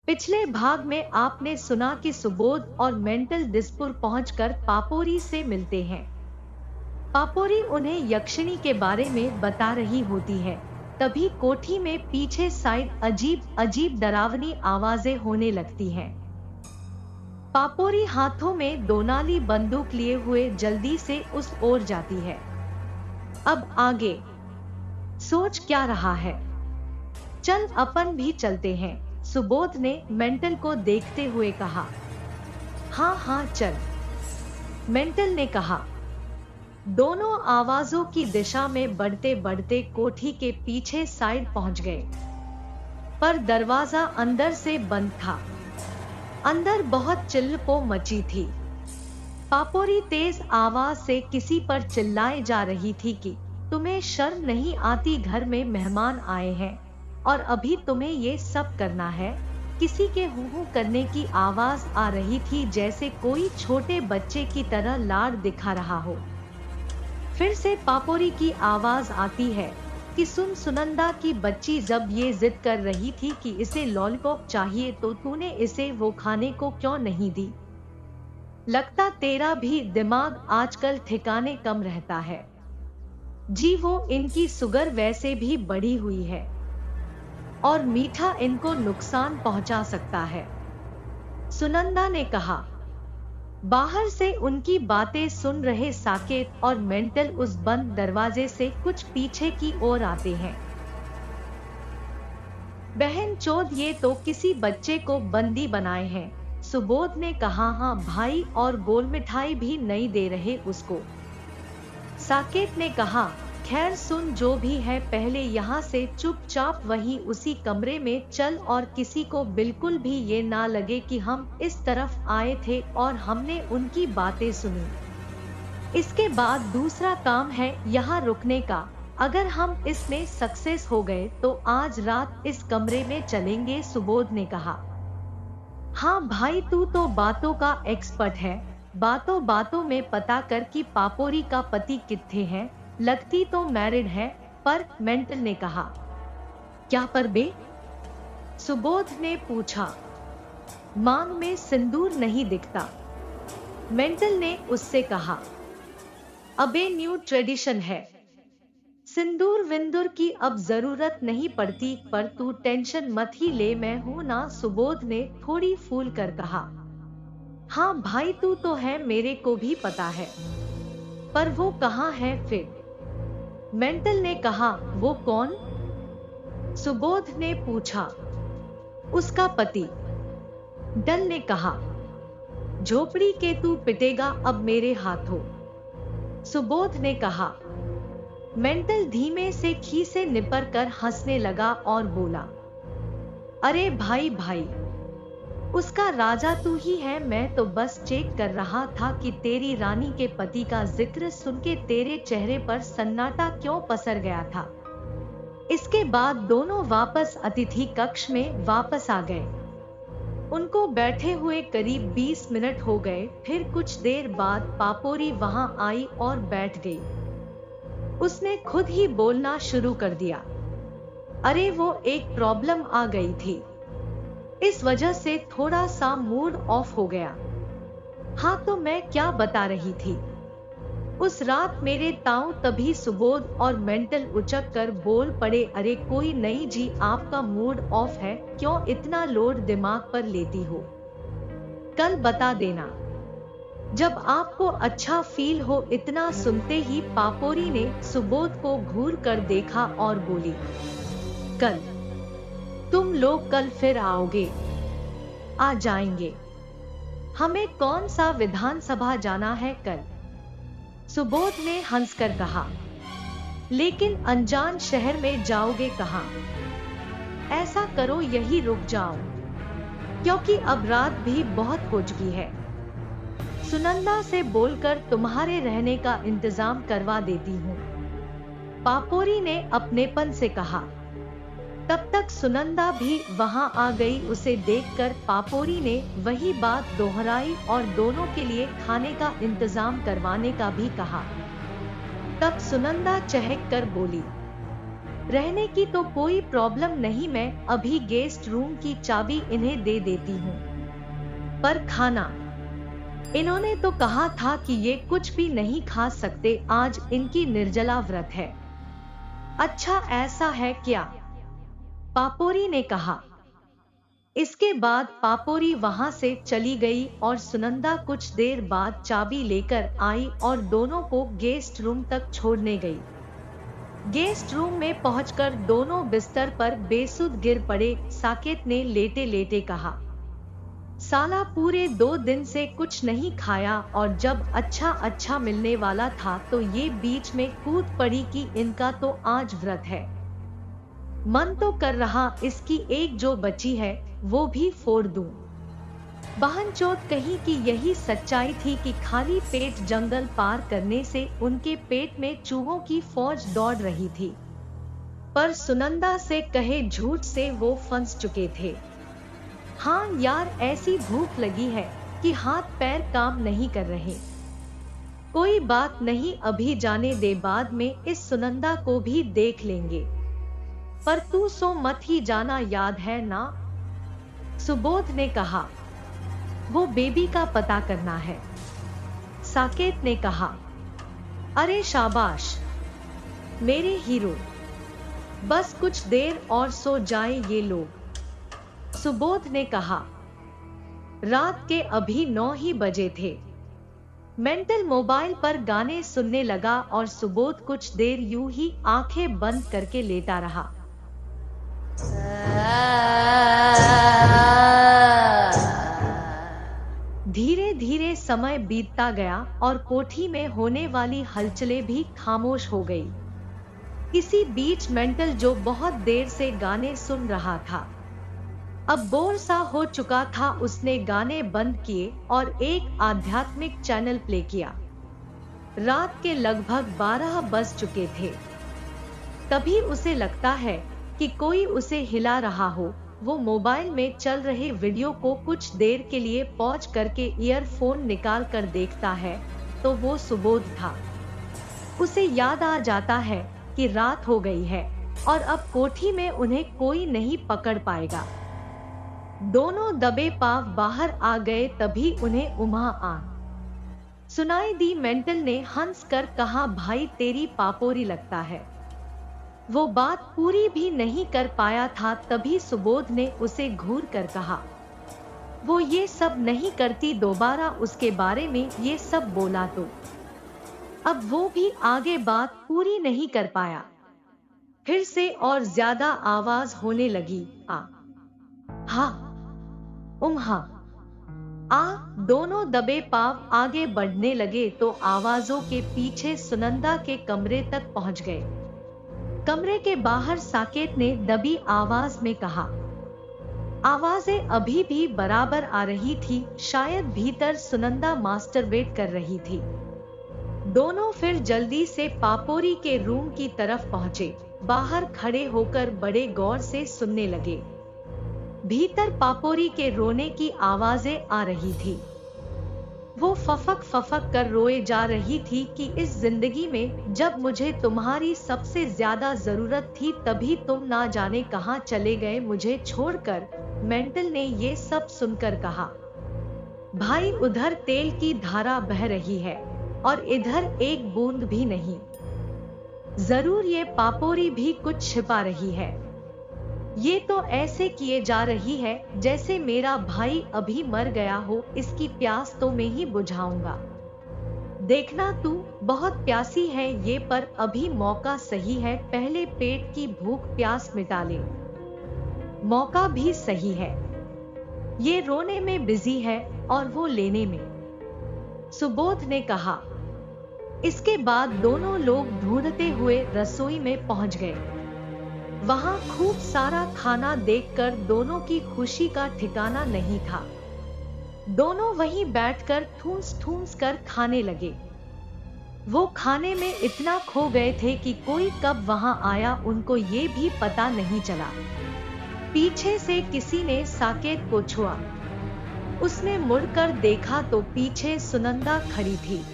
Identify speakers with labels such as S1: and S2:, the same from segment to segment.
S1: पिछले भाग में आपने सुना कि सुबोध और मेंटल दिसपुर पहुंचकर पापोरी से मिलते हैं। पापोरी उन्हें यक्षिणी के बारे में बता रही होती है। तभी कोठी में पीछे साइड अजीब अजीब डरावनी आवाजें होने लगती हैं। पापोरी हाथों में दोनाली बंदूक लिए हुए जल्दी से उस ओर जाती है। अब आगे सोच क्या रहा है? चल अपन भी चलते हैं, सुबोध ने मेंटल को देखते हुए कहा। हाँ हाँ चल, मेंटल ने कहा। दोनों आवाजों की दिशा में बढ़ते बढ़ते कोठी के पीछे साइड पहुंच गए, पर दरवाजा अंदर से बंद था। अंदर बहुत चिल्लपो मची थी। पापोरी तेज आवाज से किसी पर चिल्लाए जा रही थी कि तुम्हें शर्म नहीं आती? घर में मेहमान आए हैं और अभी तुम्हें ये सब करना है। किसी के हू करने की आवाज आ रही थी, जैसे कोई छोटे बच्चे की तरह लाड दिखा रहा हो। फिर से पापोरी की आवाज आती है कि सुन सुनंदा की बच्ची, जब ये जिद कर रही थी कि इसे लॉलीपॉप चाहिए तो तूने इसे वो खाने को क्यों नहीं दी? लगता तेरा भी दिमाग आजकल ठिकाने कम रहता है। जी वो इनकी सुगर वैसे भी बढ़ी हुई है और मीठा इनको नुकसान पहुंचा सकता है, सुनंदा ने कहा। बाहर से उनकी बातें सुन रहे साकेत और मेंटल उस बंद दरवाजे से कुछ पीछे की ओर आते हैं। बहन चोद, ये तो किसी बच्चे को बंदी बनाए हैं, सुबोध ने कहा। हाँ भाई, और गोल मिठाई भी नहीं दे रहे उसको, साकेत ने कहा। खैर सुन, जो भी है पहले यहाँ से चुपचाप वहीं उसी कमरे में चल और किसी को बिल्कुल भी ये ना लगे कि हम इस तरफ आए थे और हमने उनकी बातें सुनी। इसके बाद दूसरा काम है यहाँ रुकने का। अगर हम इसमें सक्सेस हो गए तो आज रात इस कमरे में चलेंगे, सुबोध ने कहा। हाँ भाई, तू तो बातों का एक्सपर्ट है। बातों बातों में पता कर कि पापोरी का पति कित्थे है। लगती तो मैरिड है पर, मेंटल ने कहा। क्या पर बे? सुबोध ने पूछा। मांग में सिंदूर नहीं दिखता, मेंटल ने उससे कहा। अबे न्यू ट्रेडिशन है, सिंदूर विंदूर की अब जरूरत नहीं पड़ती, पर तू टेंशन मत ही ले, मैं हूं ना, सुबोध ने थोड़ी फूल कर कहा। हाँ भाई, तू तो है, मेरे को भी पता है, पर वो कहाँ है फिर? मेंटल ने कहा। वो कौन? सुबोध ने पूछा। उसका पति, डल ने कहा। झोपड़ी के तू पिटेगा अब मेरे हाथों, सुबोध ने कहा। मेंटल धीमे से खीसे निपर कर हंसने लगा और बोला, अरे भाई भाई, उसका राजा तू ही है। मैं तो बस चेक कर रहा था कि तेरी रानी के पति का जिक्र सुन के तेरे चेहरे पर सन्नाटा क्यों पसर गया था। इसके बाद दोनों वापस अतिथि कक्ष में वापस आ गए। उनको बैठे हुए करीब 20 मिनट हो गए। फिर कुछ देर बाद पापोरी वहां आई और बैठ गई। उसने खुद ही बोलना शुरू कर दिया। अरे वो एक प्रॉब्लम आ गई थी, इस वजह से थोड़ा सा मूड ऑफ हो गया। हाँ तो मैं क्या बता रही थी, उस रात मेरे ताऊ, तभी सुबोध और मेंटल उचक कर बोल पड़े। अरे कोई नहीं जी, आपका मूड ऑफ है, क्यों इतना लोड दिमाग पर लेती हो? कल बता देना जब आपको अच्छा फील हो। इतना सुनते ही पापोरी ने सुबोध को घूर कर देखा और बोली, कल तुम लोग कल फिर आओगे? आ जाएंगे, हमें कौन सा विधानसभा जाना है कल? सुबोध ने हंसकर कहा। लेकिन अनजान शहर में जाओगे कहाँ? ऐसा करो यही रुक जाओ, क्योंकि अब रात भी बहुत हो चुकी है। सुनंदा से बोलकर तुम्हारे रहने का इंतजाम करवा देती हूँ, पापोरी ने अपनेपन से कहा। तब तक सुनंदा भी वहां आ गई। उसे देखकर पापोरी ने वही बात दोहराई और दोनों के लिए खाने का इंतजाम करवाने का भी कहा। तब सुनंदा चहक कर बोली, रहने की तो कोई प्रॉब्लम नहीं, मैं अभी गेस्ट रूम की चाबी इन्हें दे देती हूँ। पर खाना, इन्होंने तो कहा था कि ये कुछ भी नहीं खा सकते, आज इनकी निर्जला व्रत है। अच्छा ऐसा है क्या? पापोरी ने कहा। इसके बाद पापोरी वहां से चली गई और सुनंदा कुछ देर बाद चाबी लेकर आई और दोनों को गेस्ट रूम तक छोड़ने गई। गेस्ट रूम में पहुंचकर दोनों बिस्तर पर बेसुध गिर पड़े। साकेत ने लेटे लेटे कहा, साला पूरे 2 दिन से कुछ नहीं खाया और जब अच्छा मिलने वाला था तो ये बीच में कूद पड़ी कि इनका तो आज व्रत है। मन तो कर रहा इसकी एक जो बची है वो भी फोड़ दूं। बहनचोद कहीं की यही सच्चाई थी कि खाली पेट जंगल पार करने से उनके पेट में चूहों की फौज दौड़ रही थी। पर सुनंदा से कहे झूठ से वो फंस चुके थे। हाँ यार, ऐसी भूख लगी है कि हाथ पैर काम नहीं कर रहे। कोई बात नहीं, अभी जाने दे, बाद में इस सुनंदा को भी देख लेंगे। पर तू सो मत ही जाना, याद है ना? सुबोध ने कहा। वो बेबी का पता करना है। साकेत ने कहा। अरे शाबाश मेरे हीरो, बस कुछ देर और सो जाएं ये लोग। सुबोध ने कहा। रात के अभी 9 ही बजे थे। मेंटल मोबाइल पर गाने सुनने लगा और सुबोध कुछ देर यूं ही आंखें बंद करके लेटा रहा। धीरे धीरे समय बीतता गया और कोठी में होने वाली हलचलें भी खामोश हो गई। इसी बीच मेंटल, जो बहुत देर से गाने सुन रहा था, अब बोर सा हो चुका था। उसने गाने बंद किए और एक आध्यात्मिक चैनल प्ले किया। रात के लगभग 12 बज चुके थे। तभी उसे लगता है कि कोई उसे हिला रहा हो। वो मोबाइल में चल रहे वीडियो को कुछ देर के लिए पॉज करके ईयरफोन निकाल कर देखता है तो वो सुबोध था। उसे याद आ जाता है कि रात हो गई है और अब कोठी में उन्हें कोई नहीं पकड़ पाएगा। दोनों दबे पांव बाहर आ गए। तभी उन्हें उम्हा आ सुनाई दी। मेंटल ने हंस कर कहा, भाई तेरी पापोरी लगता है। वो बात पूरी भी नहीं कर पाया था। तभी सुबोध ने उसे घूर कर कहा, वो ये सब नहीं करती। दोबारा उसके बारे में ये सब बोला तो अब वो भी आगे बात पूरी नहीं कर पाया। फिर से और ज्यादा आवाज होने लगी, आ हा उम्हा आ। दोनों दबे पांव आगे बढ़ने लगे तो आवाजों के पीछे सुनंदा के कमरे तक पहुंच गए। कमरे के बाहर साकेत ने दबी आवाज में कहा। आवाजें अभी भी बराबर आ रही थी। शायद भीतर सुनंदा मास्टरबेट कर रही थी। दोनों फिर जल्दी से पापोरी के रूम की तरफ पहुंचे। बाहर खड़े होकर बड़े गौर से सुनने लगे। भीतर पापोरी के रोने की आवाजें आ रही थी। वो फफक कर रोए जा रही थी कि इस जिंदगी में जब मुझे तुम्हारी सबसे ज्यादा जरूरत थी तभी तुम ना जाने कहां चले गए मुझे छोड़कर। मेंटल ने ये सब सुनकर कहा, भाई उधर तेल की धारा बह रही है और इधर एक बूंद भी नहीं। जरूर ये पापोरी भी कुछ छिपा रही है। ये तो ऐसे किए जा रही है जैसे मेरा भाई अभी मर गया हो। इसकी प्यास तो मैं ही बुझाऊंगा। देखना तू बहुत प्यासी है ये, पर अभी मौका सही है। पहले पेट की भूख प्यास मिटा ले। मौका भी सही है। ये रोने में बिजी है और वो लेने में। सुबोध ने कहा। इसके बाद दोनों लोग ढूंढते हुए रसोई में पहुंच गए। वहां खूब सारा खाना देखकर दोनों की खुशी का ठिकाना नहीं था। दोनों वहीं बैठकर ठूंस कर खाने लगे। वो खाने में इतना खो गए थे कि कोई कब वहां आया उनको ये भी पता नहीं चला। पीछे से किसी ने साकेत को छुआ। उसने मुड़कर देखा तो पीछे सुनंदा खड़ी थी।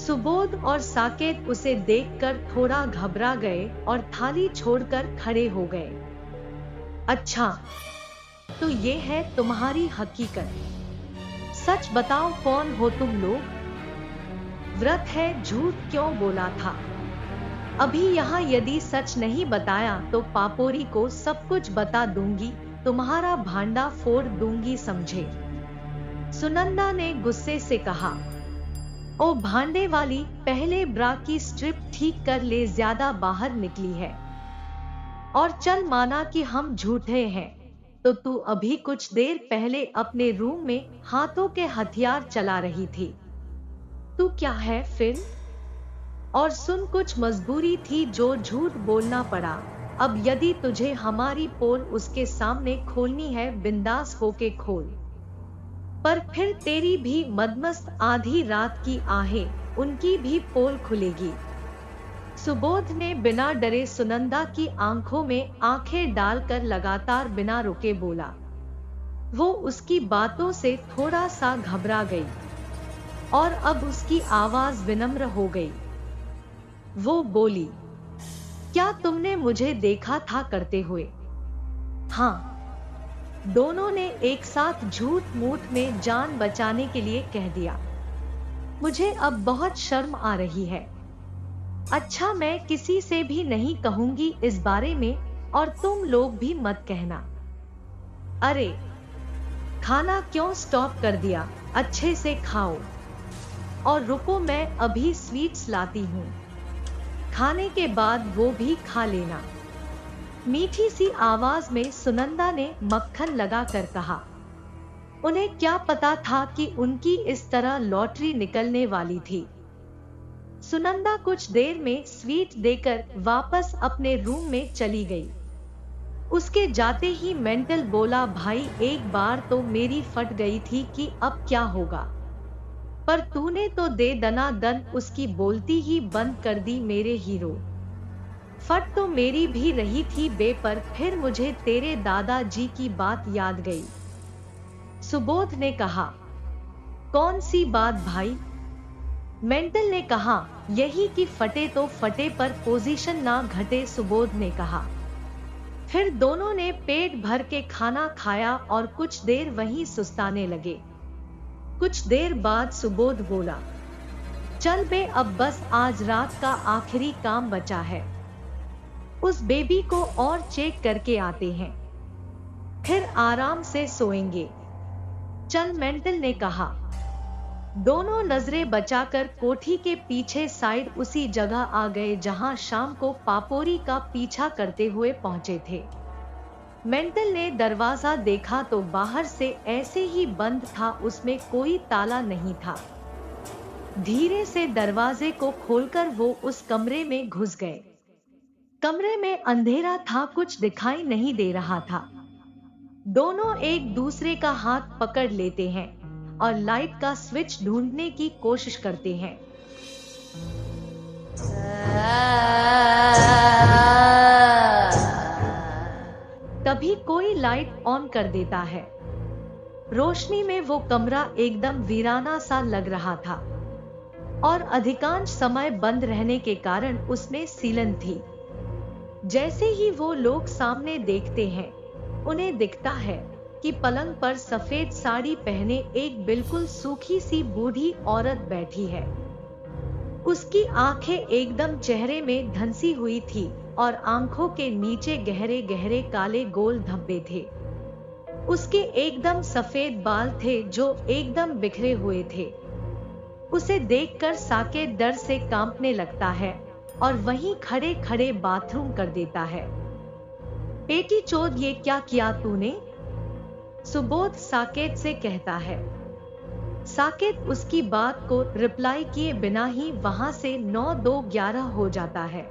S1: सुबोध और साकेत उसे देखकर थोड़ा घबरा गए और थाली छोड़कर खड़े हो गए। अच्छा, तो ये है तुम्हारी हकीकत। सच बताओ, कौन हो तुम लोग? व्रत है, झूठ क्यों बोला था? अभी यहाँ यदि सच नहीं बताया तो पापोरी को सब कुछ बता दूंगी, तुम्हारा भांडा फोड़ दूंगी, समझे? सुनंदा ने गुस्से से कहा। ओ भांडे वाली, पहले ब्रा की स्ट्रिप ठीक कर ले, ज्यादा बाहर निकली है। और चल, माना कि हम झूठे हैं, तो तू अभी कुछ देर पहले अपने रूम में हाथों के हथियार चला रही थी। तू क्या है फिर? और सुन, कुछ मजबूरी थी जो झूठ बोलना पड़ा। अब यदि तुझे हमारी पोल उसके सामने खोलनी है, बिंदास होके खोल, पर फिर तेरी भी मदमस्त आधी रात की आहें, उनकी भी पोल खुलेगी। सुबोध ने बिना डरे सुनंदा की आंखों में आंखें डालकर लगातार बिना रुके बोला। वो उसकी बातों से थोड़ा सा घबरा गई और अब उसकी आवाज विनम्र हो गई। वो बोली, क्या तुमने मुझे देखा था करते हुए? हाँ। दोनों ने एक साथ झूठ मूठ में जान बचाने के लिए कह दिया। मुझे अब बहुत शर्म आ रही है। अच्छा, मैं किसी से भी नहीं कहूंगी इस बारे में, और तुम लोग भी मत कहना। अरे, खाना क्यों स्टॉप कर दिया? अच्छे से खाओ। और रुको, मैं अभी स्वीट्स लाती हूँ, खाने के बाद वो भी खा लेना। मीठी सी आवाज में सुनंदा ने मक्खन लगा कर कहा। उन्हें क्या पता था कि उनकी इस तरह लॉटरी निकलने वाली थी। सुनंदा कुछ देर में स्वीट देकर वापस अपने रूम में चली गई। उसके जाते ही मेंटल बोला, भाई एक बार तो मेरी फट गई थी कि अब क्या होगा, पर तूने तो दे दना दन उसकी बोलती ही बंद कर दी। मेरे हीरो, फट तो मेरी भी रही थी बे, पर फिर मुझे तेरे दादाजी की बात याद गई। सुबोध ने कहा। कौन सी बात भाई? मेंटल ने कहा, यही कि फटे तो फटे पर पोजीशन ना घटे। सुबोध ने कहा। फिर दोनों ने पेट भर के खाना खाया और कुछ देर वहीं सुस्ताने लगे। कुछ देर बाद सुबोध बोला, चल बे, अब बस आज रात का आखिरी काम बचा है, उस बेबी को और चेक करके आते हैं, फिर आराम से सोएंगे। चल, मेंटल ने कहा। दोनों नजरें बचाकर कोठी के पीछे साइड उसी जगह आ गए जहां शाम को पापोरी का पीछा करते हुए पहुंचे थे। मेंटल ने दरवाजा देखा तो बाहर से ऐसे ही बंद था, उसमें कोई ताला नहीं था। धीरे से दरवाजे को खोलकर वो उस कमरे में घुस गए। कमरे में अंधेरा था, कुछ दिखाई नहीं दे रहा था। दोनों एक दूसरे का हाथ पकड़ लेते हैं और लाइट का स्विच ढूंढने की कोशिश करते हैं। तभी कोई लाइट ऑन कर देता है। रोशनी में वो कमरा एकदम वीराना सा लग रहा था और अधिकांश समय बंद रहने के कारण उसमें सीलन थी। जैसे ही वो लोग सामने देखते हैं, उन्हें दिखता है कि पलंग पर सफेद साड़ी पहने एक बिल्कुल सूखी सी बूढ़ी औरत बैठी है। उसकी आंखें एकदम चेहरे में धंसी हुई थी और आंखों के नीचे गहरे गहरे काले गोल धब्बे थे। उसके एकदम सफेद बाल थे जो एकदम बिखरे हुए थे। उसे देखकर साकेत डर से कांपने लगता है और वहीं खड़े खड़े बाथरूम कर देता है। बेटी चोद, ये क्या किया तूने? सुबोध साकेत से कहता है। साकेत उसकी बात को रिप्लाई किए बिना ही वहां से 9-2-11 हो जाता है।